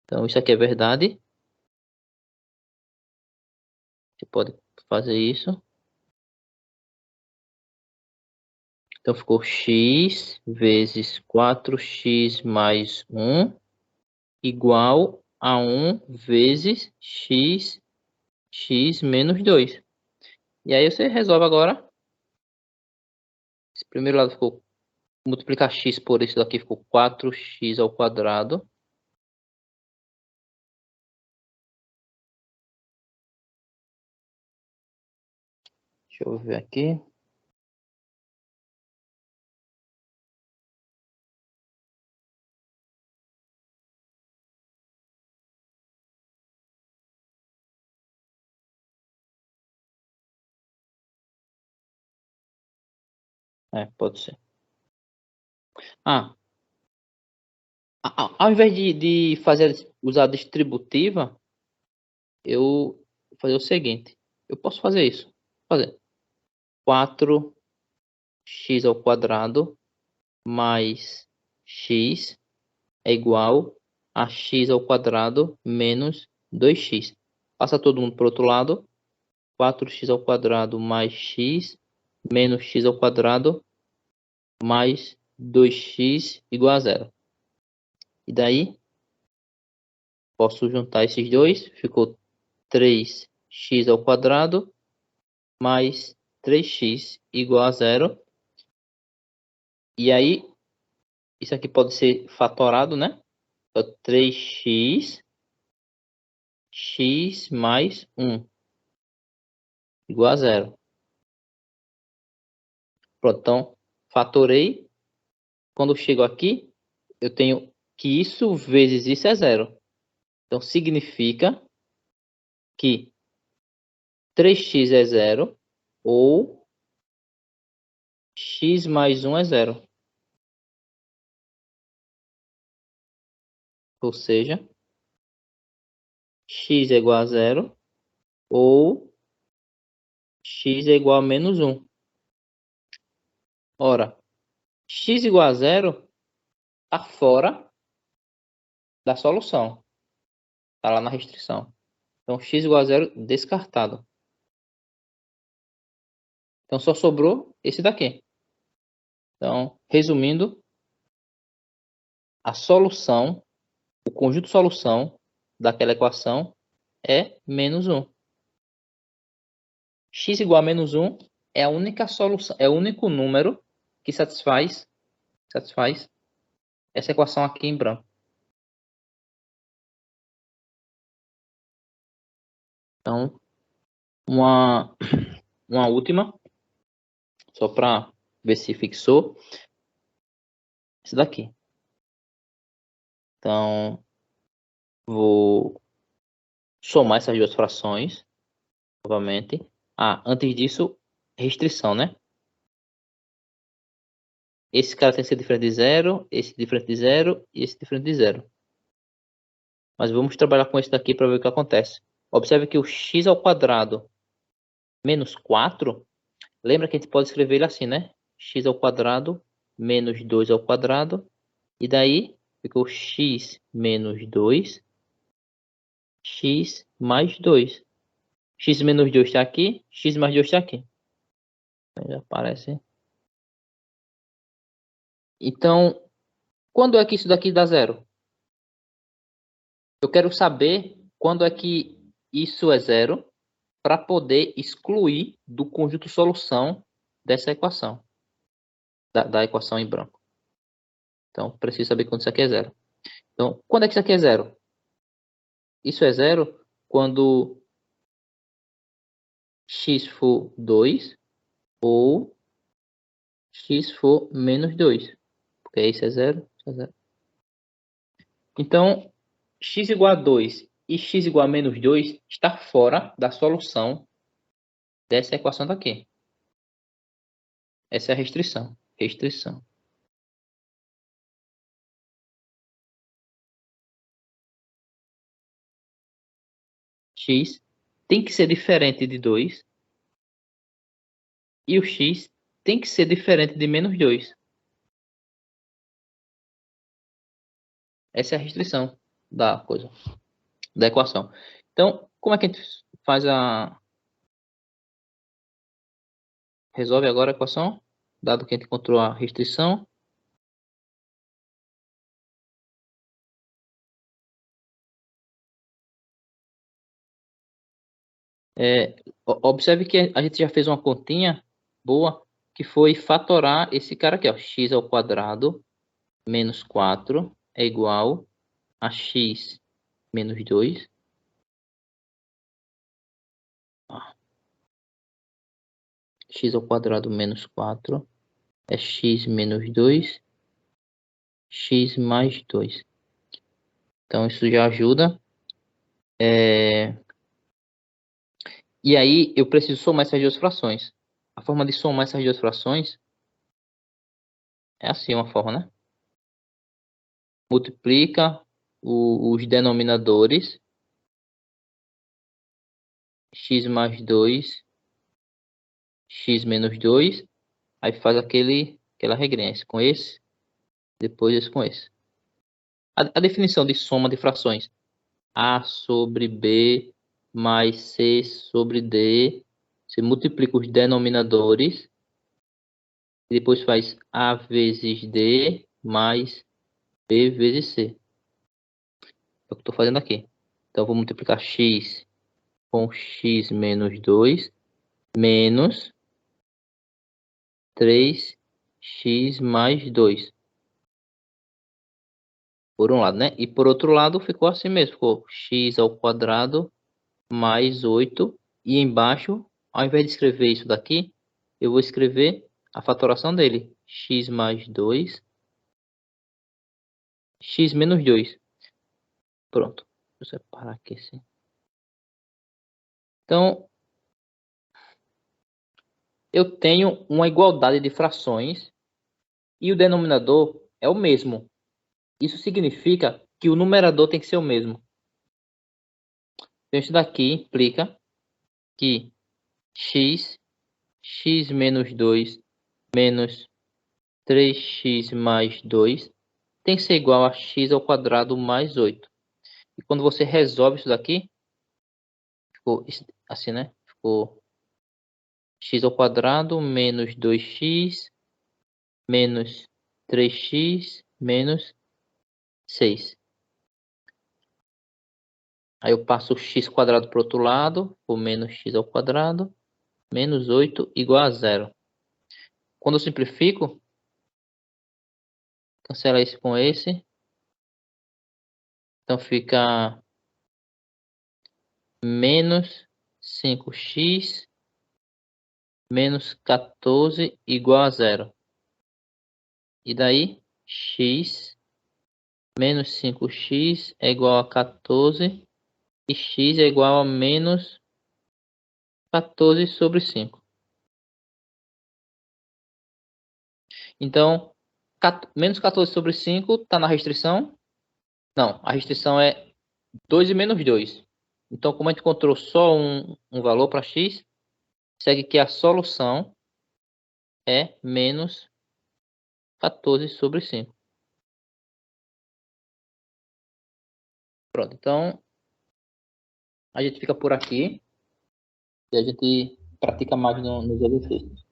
Então, isso aqui é verdade. Você pode fazer isso. Então, ficou x vezes 4x mais 1 igual a 1 vezes x menos 2. E aí você resolve agora. Esse primeiro lado ficou... Multiplicar x por isso daqui ficou 4x ao quadrado. Deixa eu ver aqui. Pode ser. Ao invés de usar a distributiva, eu vou fazer o seguinte. Eu posso fazer isso. Vou fazer 4x ao quadrado mais x é igual a x ao quadrado menos 2x. Passa todo mundo para o outro lado. 4x ao quadrado mais x menos x ao quadrado mais 2x igual a 0. E daí, posso juntar esses dois. Ficou 3x ao quadrado mais 3x igual a 0. E aí, isso aqui pode ser fatorado, né? Então, 3x mais 1 igual a 0. Pronto, então, fatorei. Quando eu chego aqui, eu tenho que isso vezes isso é 0. Então, significa que 3x é 0 ou x mais 1 é 0. Ou seja, x é igual a 0 ou x é igual a menos 1. Ora, x igual a 0 está fora da solução. Está lá na restrição. Então, x igual a 0 descartado. Então, só sobrou esse daqui. Então, resumindo, a solução, o conjunto solução daquela equação é menos 1. X igual a menos 1 é a única solução, é o único número que satisfaz essa equação aqui em branco. Então, uma última, só para ver se fixou, esse daqui. Então, vou somar essas duas frações. novamente. Antes disso, restrição, né? Esse cara tem que ser diferente de 0, esse diferente de 0 e esse diferente de 0. Mas vamos trabalhar com esse daqui para ver o que acontece. Observe que o x ao quadrado menos 4, lembra que a gente pode escrever ele assim, né? X ao quadrado menos 2 ao quadrado. E daí ficou x menos 2, x mais 2. X menos 2 está aqui, x mais 2 está aqui. Aí já aparece. Então, quando é que isso daqui dá zero? Eu quero saber quando é que isso é zero para poder excluir do conjunto solução dessa equação, da equação em branco. Então, preciso saber quando isso aqui é zero. Então, quando é que isso aqui é zero? Isso é zero quando x for 2 ou x for menos 2. Porque isso é zero, isso é zero. Então, x igual a 2 e x igual a menos 2 está fora da solução dessa equação daqui. Essa é a restrição. Restrição. X tem que ser diferente de 2 e o x tem que ser diferente de menos 2. Essa é a restrição da coisa, da equação. Então, como é que a gente faz resolve agora a equação? Dado que a gente encontrou a restrição. Observe que a gente já fez uma continha boa, que foi fatorar esse cara aqui, ó, x ao quadrado menos 4 é igual a x menos 2. X ao quadrado menos 4 é x menos 2, x mais 2. Então, isso já ajuda. E aí, eu preciso somar essas duas frações. A forma de somar essas duas frações é assim, uma forma, né? Multiplica os denominadores, x mais 2, x menos 2, aí faz aquela regrinha, esse com esse, depois esse com esse. A definição de soma de frações, A sobre B mais C sobre D, você multiplica os denominadores, e depois faz A vezes D mais B vezes C. É o que eu estou fazendo aqui. Então, eu vou multiplicar x com x menos 2 menos 3x mais 2. Por um lado, né? E por outro lado, ficou assim mesmo. Ficou x ao quadrado mais 8. E embaixo, ao invés de escrever isso daqui, eu vou escrever a fatoração dele. X mais 2, x menos 2. Pronto. Vou separar aqui assim. Então, eu tenho uma igualdade de frações e o denominador é o mesmo. Isso significa que o numerador tem que ser o mesmo. Então, isso daqui implica que x menos 2 menos 3x mais 2 tem que ser igual a x ao quadrado mais 8. E quando você resolve isso daqui, ficou assim, né? Ficou x ao quadrado menos 2x menos 3x menos 6. Aí eu passo o x quadrado para o outro lado, o menos x ao quadrado, menos 8 igual a 0. Quando eu simplifico, cancela esse com esse. Então fica menos 5x menos 14 igual a 0. E daí, x menos 5x é igual a 14 e x é igual a menos 14 sobre 5. Então, menos 14 sobre 5 está na restrição? Não, a restrição é 2 e menos 2. Então, como a gente encontrou só um valor para x, segue que a solução é menos 14 sobre 5. Pronto, então a gente fica por aqui e a gente pratica mais nos exercícios.